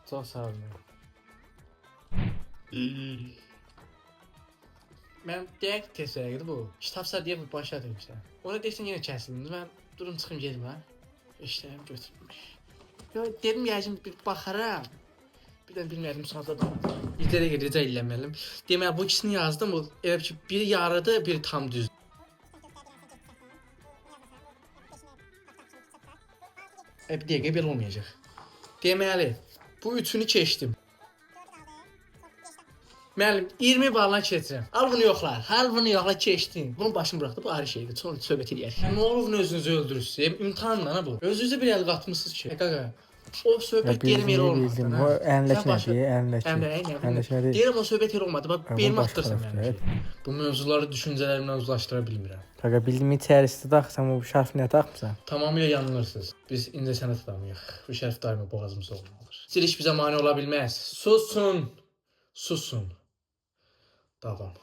Çox sağ olun. Mən dəqiq test verəqdi bu. Kitabsa deyə bu başa demişlər. Ona desən yenə kəsildi. Mən durum çıxım gedim ha. İşlərimi götürmüş. Yo dedim yəqin bir baxaram. Birdən bilmədim sonra da. İllərə rica eləməliyəm. Deməli bu ikisini yazdım. Bu elə ki biri yarıdır, biri tam düzdür. Bir dəqiqə belə olmayacaq. Deməli bu üçünü keçdim. Müəllim 20 balla keçirəm. Al bunu yoxla. Al bunu yoxla keçdin. Bunun başını buraxdı. Bu ayrı şeydir. Sonra söhbət eləyək. Nə olur özünüzü öldürürsüz? İmtahanla ha bu. Özünüzə bir əl qatmısınız ki. Qaqa. O söhbət yerim yer olmadı. Bu əlindəki nədir? Əlindəki. Deyirəm o söhbət yer olmadı. Bax benim atdırsan mənim. Bu mövzuları düşüncələrimlə uzlaşdıra bilmirəm. Qaqa bildim içərisində taxsam o şərf nə taxmısan? Tamamilə yanılırsınız. Biz incəsənət adamıyıq. Bu şərf daima boğazımızda olmalıdır. Siz heç bizə mane ola bilməz. Susun. Susun. Davam.